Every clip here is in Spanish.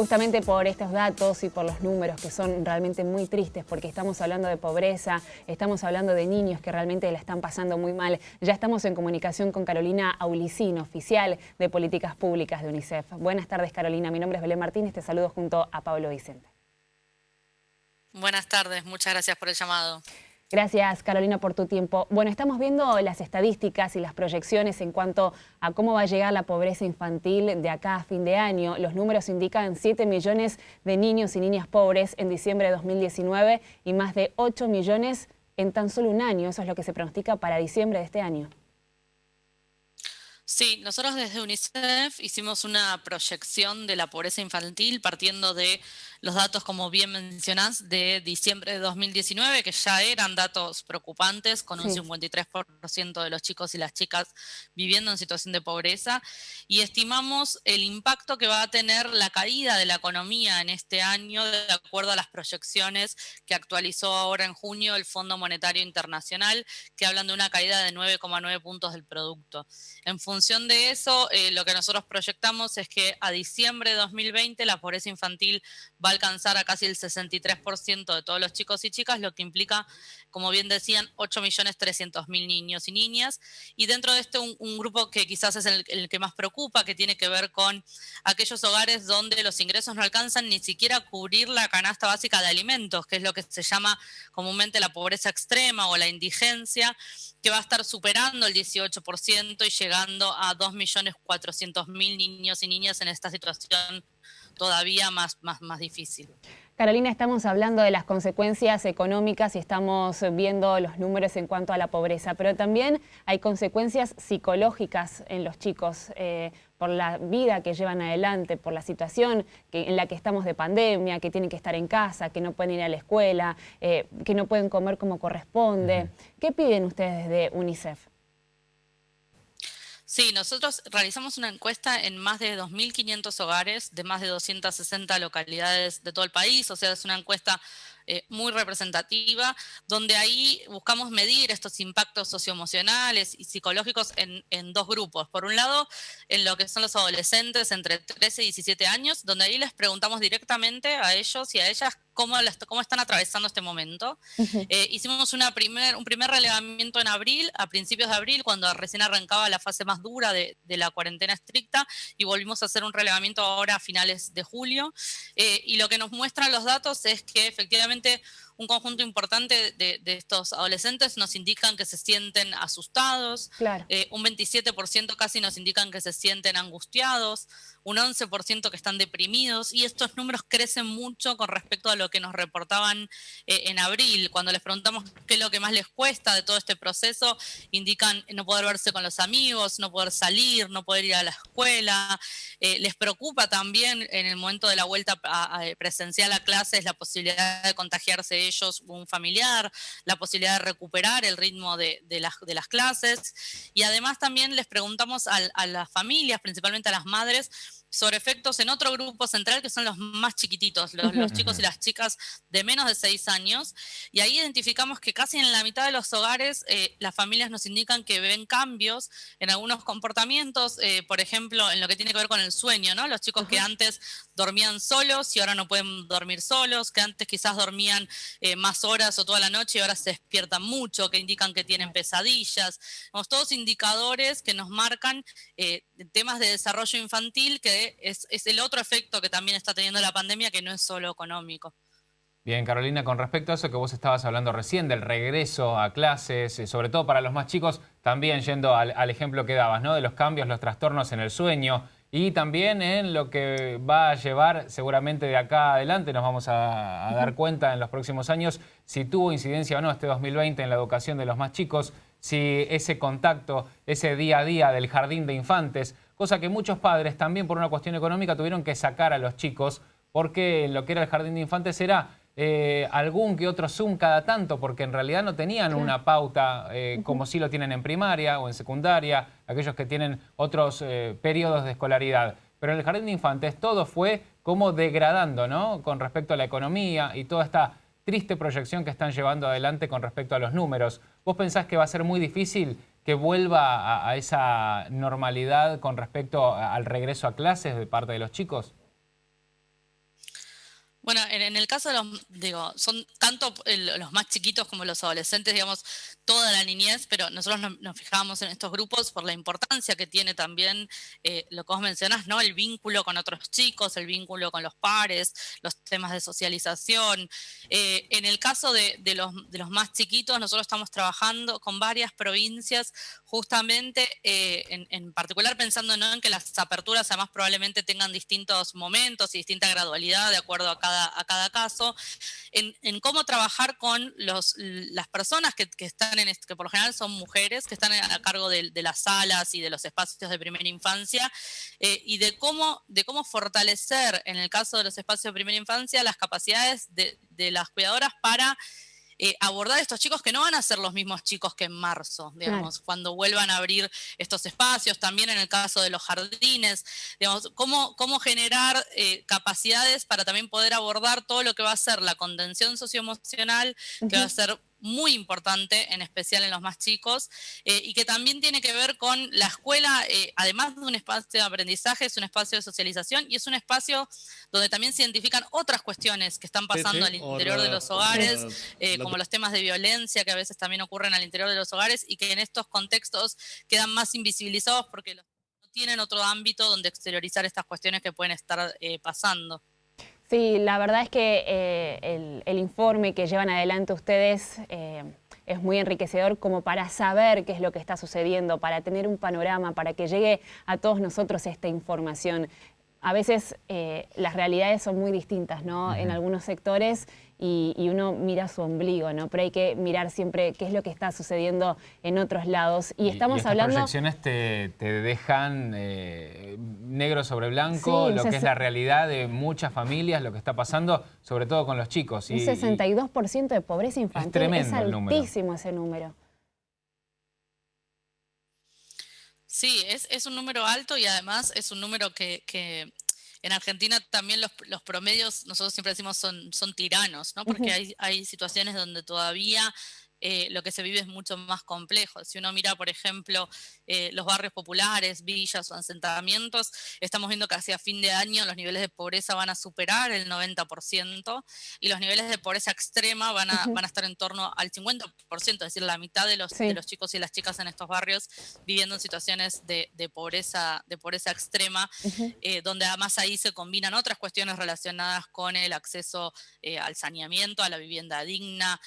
justamente por estos datos y por los números que son realmente muy tristes, porque estamos hablando de pobreza, estamos hablando de niños que realmente la están pasando muy mal. Ya estamos en comunicación con Carolina Aulicino, oficial de Políticas Públicas de UNICEF. Buenas tardes, Carolina. Mi nombre es Belén Martínez, te saludo junto a Pablo Vicente. Buenas tardes, muchas gracias por el llamado. Gracias, Carolina, por tu tiempo. Bueno, estamos viendo las estadísticas y las proyecciones en cuanto a cómo va a llegar la pobreza infantil de acá a fin de año. Los números indican 7 millones de niños y niñas pobres en diciembre de 2019 y más de 8 millones en tan solo un año. Eso es lo que se pronostica para diciembre de este año. Sí, nosotros desde UNICEF hicimos una proyección de la pobreza infantil partiendo de los datos, como bien mencionás, de diciembre de 2019, que ya eran datos preocupantes, con un Sí. 53% de los chicos y las chicas viviendo en situación de pobreza, y estimamos el impacto que va a tener la caída de la economía en este año, de acuerdo a las proyecciones que actualizó ahora en junio el Fondo Monetario Internacional, que hablan de una caída de 9,9 puntos del producto. En función de eso, lo que nosotros proyectamos es que a diciembre de 2020 la pobreza infantil va a alcanzar a casi el 63% de todos los chicos y chicas, lo que implica, como bien decían, 8.300.000 niños y niñas. Y dentro de este un grupo que quizás es el que más preocupa, que tiene que ver con aquellos hogares donde los ingresos no alcanzan ni siquiera a cubrir la canasta básica de alimentos, que es lo que se llama comúnmente la pobreza extrema o la indigencia, que va a estar superando el 18% y llegando a 2.400.000 niños y niñas en esta situación todavía más difícil. Carolina, estamos hablando de las consecuencias económicas y estamos viendo los números en cuanto a la pobreza, pero también hay consecuencias psicológicas en los chicos por la vida que llevan adelante, por la situación en la que estamos de pandemia, que tienen que estar en casa, que no pueden ir a la escuela, que no pueden comer como corresponde. ¿Qué piden ustedes de UNICEF? Sí, nosotros realizamos una encuesta en más de 2.500 hogares de más de 260 localidades de todo el país, o sea, es una encuesta muy representativa, donde ahí buscamos medir estos impactos socioemocionales y psicológicos en dos grupos. Por un lado, en lo que son los adolescentes entre 13 y 17 años, donde ahí les preguntamos directamente a ellos y a ellas cómo están atravesando este momento. Hicimos un primer relevamiento en abril, a principios de abril, cuando recién arrancaba la fase más dura de la cuarentena estricta, y volvimos a hacer un relevamiento ahora a finales de julio. Y lo que nos muestran los datos es que efectivamente un conjunto importante de estos adolescentes nos indican que se sienten asustados, Claro. un 27% casi nos indican que se sienten angustiados, un 11% que están deprimidos, y estos números crecen mucho con respecto a lo que nos reportaban en abril. Cuando les preguntamos qué es lo que más les cuesta de todo este proceso, indican no poder verse con los amigos, no poder salir, no poder ir a la escuela. Les preocupa también en el momento de la vuelta presencial a clases la posibilidad de contagiarse ellos o un familiar, la posibilidad de recuperar el ritmo de las clases. Y además también les preguntamos a las familias, principalmente a las madres, sobre efectos en otro grupo central que son los más chiquititos, los chicos y las chicas de menos de 6 años. Y ahí identificamos que casi en la mitad de los hogares las familias nos indican que ven cambios en algunos comportamientos, por ejemplo, en lo que tiene que ver con el sueño, ¿no? Los chicos que antes dormían solos y ahora no pueden dormir solos, que antes quizás dormían más horas o toda la noche y ahora se despiertan mucho, que indican que tienen pesadillas. Somos todos indicadores que nos marcan temas de desarrollo infantil, que es el otro efecto que también está teniendo la pandemia, que no es solo económico. Bien, Carolina, con respecto a eso que vos estabas hablando recién, del regreso a clases, sobre todo para los más chicos, también yendo al ejemplo que dabas, ¿no? De los cambios, los trastornos en el sueño y también en lo que va a llevar seguramente de acá adelante, nos vamos a dar cuenta en los próximos años si tuvo incidencia o no este 2020 en la educación de los más chicos, si ese contacto, ese día a día del jardín de infantes, cosa que muchos padres también por una cuestión económica tuvieron que sacar a los chicos porque lo que era el jardín de infantes era algún que otro Zoom cada tanto, porque en realidad no tenían una pauta como sí lo tienen en primaria o en secundaria, aquellos que tienen otros periodos de escolaridad. Pero en el jardín de infantes todo fue como degradando, ¿no? Con respecto a la economía y toda esta triste proyección que están llevando adelante con respecto a los números. ¿Vos pensás que va a ser muy difícil que vuelva a esa normalidad con respecto al regreso a clases de parte de los chicos? Bueno, en el caso de son tanto los más chiquitos como los adolescentes, digamos, toda la niñez, pero nosotros nos fijamos en estos grupos por la importancia que tiene también lo que vos mencionás, ¿no? El vínculo con otros chicos, el vínculo con los pares, los temas de socialización. En el caso de los más chiquitos, nosotros estamos trabajando con varias provincias, justamente en particular pensando, ¿no?, en que las aperturas además probablemente tengan distintos momentos y distinta gradualidad de acuerdo a cada caso, en cómo trabajar con las personas que están que por lo general son mujeres, que están a cargo de las salas y de los espacios de primera infancia, y de cómo fortalecer, en el caso de los espacios de primera infancia, las capacidades de las cuidadoras para abordar a estos chicos que no van a ser los mismos chicos que en marzo, digamos, Claro. cuando vuelvan a abrir estos espacios, también en el caso de los jardines, digamos, cómo generar capacidades para también poder abordar todo lo que va a ser la contención socioemocional, que va a Ujú. ser muy importante, en especial en los más chicos, y que también tiene que ver con la escuela, además de un espacio de aprendizaje, es un espacio de socialización y es un espacio donde también se identifican otras cuestiones que están Sí, pasando sí, al और interior de los Sí. hogares, मतलब como los temas de violencia que a veces también ocurren al interior de los hogares y que en estos contextos quedan más invisibilizados porque no tienen otro ámbito donde exteriorizar estas cuestiones que pueden estar pasando. Sí, la verdad es que el informe que llevan adelante ustedes es muy enriquecedor como para saber qué es lo que está sucediendo, para tener un panorama, para que llegue a todos nosotros esta información. A veces las realidades son muy distintas, ¿no? En algunos sectores y uno mira su ombligo, ¿no? Pero hay que mirar siempre qué es lo que está sucediendo en otros lados. Y Y estamos estas hablando... proyecciones te dejan negro sobre Sí, blanco lo que es la realidad de muchas familias, lo que está pasando, sobre todo con los chicos. un 62% de pobreza infantil. es tremendo el número. Altísimo ese número. Sí, es un número alto y además es un número que en Argentina también los promedios, nosotros siempre decimos, son tiranos, ¿no? Porque Ujú. hay situaciones donde todavía lo que se vive es mucho más complejo. Si uno mira, por ejemplo, los barrios populares, villas o asentamientos, estamos viendo que hacia fin de año los niveles de pobreza van a superar el 90% y los niveles de pobreza extrema van Ujú. a estar en torno al 50%, es decir, la mitad de Sí. los chicos y las chicas en estos barrios viviendo en situaciones de pobreza extrema, Ujú. donde además ahí se combinan otras cuestiones relacionadas con el acceso al saneamiento, a la vivienda digna,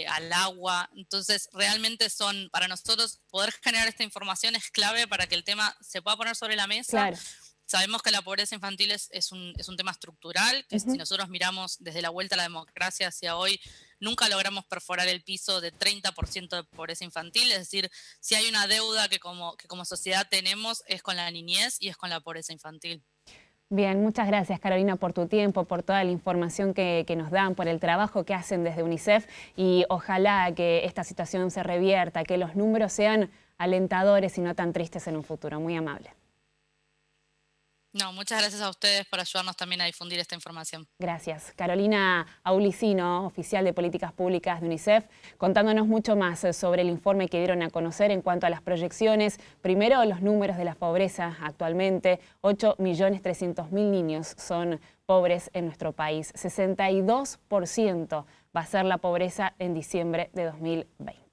al agua. Entonces, realmente para nosotros, poder generar esta información es clave para que el tema se pueda poner sobre la mesa. Claro. Sabemos que la pobreza infantil es un tema estructural, que si Ujú. nosotros miramos desde la vuelta a la democracia hacia hoy, nunca logramos perforar el piso de 30% de pobreza infantil. Es decir, si hay una deuda que como sociedad tenemos es con la niñez y es con la pobreza infantil. Bien, muchas gracias Carolina por tu tiempo, por toda la información que nos dan, por el trabajo que hacen desde UNICEF y ojalá que esta situación se revierta, que los números sean alentadores y no tan tristes en un futuro. Muy amable. No, muchas gracias a ustedes por ayudarnos también a difundir esta información. Gracias. Carolina Aulicino, oficial de Políticas Públicas de UNICEF, contándonos mucho más sobre el informe que dieron a conocer en cuanto a las proyecciones. Primero, los números de la pobreza actualmente. 8.300.000 niños son pobres en nuestro país. 62% va a ser la pobreza en diciembre de 2020.